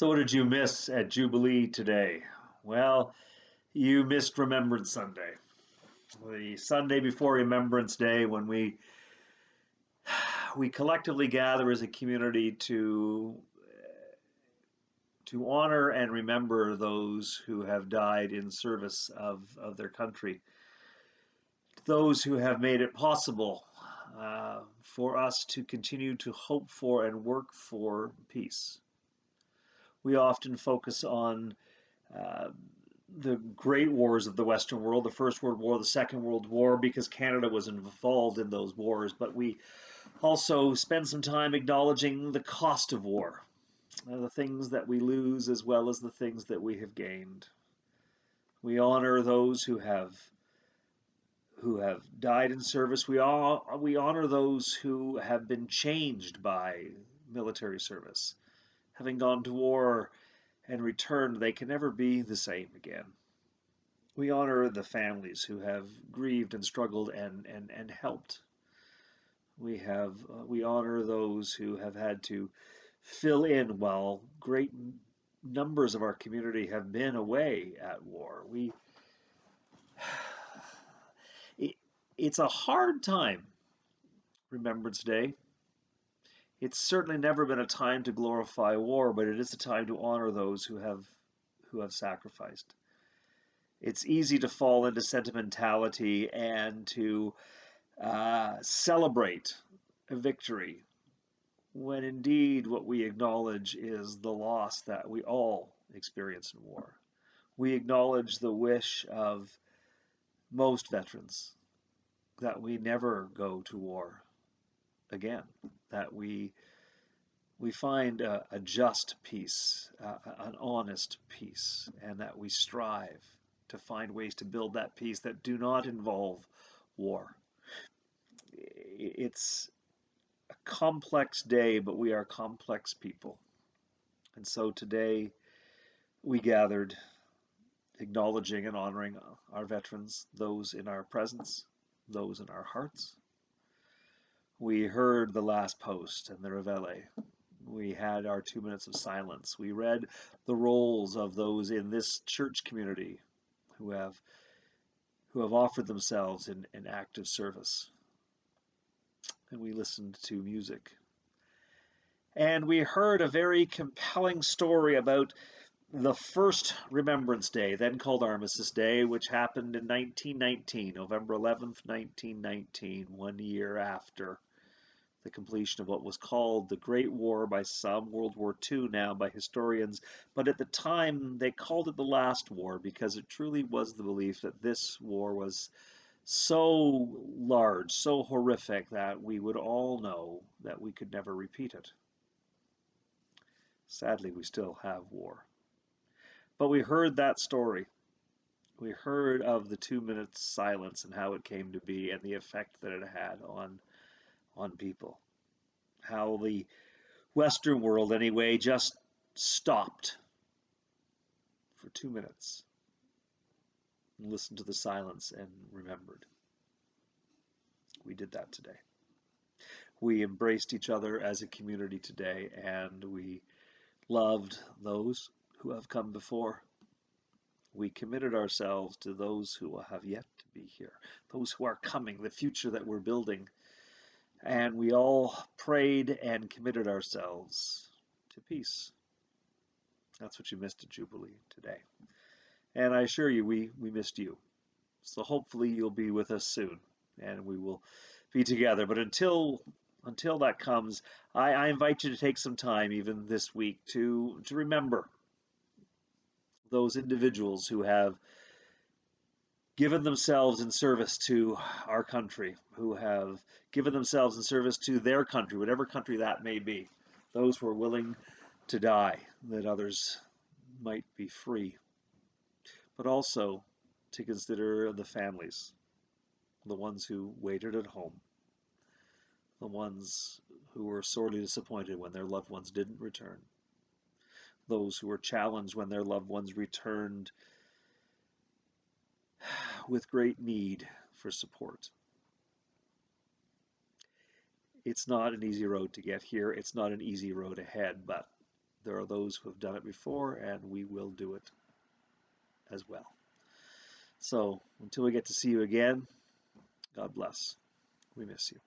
So what did you miss at Jubilee today? Well, you missed Remembrance Sunday. The Sunday before Remembrance Day when we collectively gather as a community to honor and remember those who have died in service of their country, those who have made it possible for us to continue to hope for and work for peace. We often focus on uh, the great wars of the Western world, the First World War, the Second World War, because Canada was involved in those wars. But we also spend some time acknowledging the cost of war, the things that we lose as well as the things that we have gained. We honor those who have died in service. We honor those who have been changed by military service. Having gone to war and returned, they can never be the same again. We honor the families who have grieved and struggled and helped. We honor those who have had to fill in while great numbers of our community have been away at war. It, it's a hard time, Remembrance Day. It's certainly never been a time to glorify war, but it is a time to honor those who have sacrificed. It's easy to fall into sentimentality and to celebrate a victory when indeed what we acknowledge is the loss that we all experience in war. We acknowledge the wish of most veterans that we never go to war again, that we find a just peace, an honest peace, and that we strive to find ways to build that peace that do not involve war. It's a complex day, but we are complex people. And so today we gathered acknowledging and honoring our veterans, those in our presence, those in our hearts. We heard the last post and the reveille. We had our 2 minutes of silence. We read the rolls of those in this church community who have offered themselves in active service. And we listened to music. And we heard a very compelling story about the first Remembrance Day, then called Armistice Day, which happened in 1919, November 11th, 1919, 1 year after the completion of what was called the Great War by some, World War II now by historians, but at the time they called it the last war because it truly was the belief that this war was so large, so horrific that we would all know that we could never repeat it. Sadly, we still have war. But we heard that story. We heard of the 2 minutes silence and how it came to be and the effect that it had on people. How the Western world, anyway, just stopped for 2 minutes and listened to the silence and remembered. We did that today. We embraced each other as a community today, and we loved those who have come before. We committed ourselves to those who have yet to be here, those who are coming, the future that we're building. And we all prayed and committed ourselves to peace. That's what you missed at Jubilee today. And I assure you, we missed you. So hopefully you'll be with us soon and we will be together. But until that comes, I invite you to take some time, even this week, to remember those individuals who have given themselves in service to our country, who have given themselves in service to their country, whatever country that may be, those who are willing to die, that others might be free, but also to consider the families, the ones who waited at home, the ones who were sorely disappointed when their loved ones didn't return, those who were challenged when their loved ones returned with great need for support. It's not an easy road to get here. It's not an easy road ahead, but There are those who have done it before, and we will do it as well. So until we get to see you again, God bless. We miss you.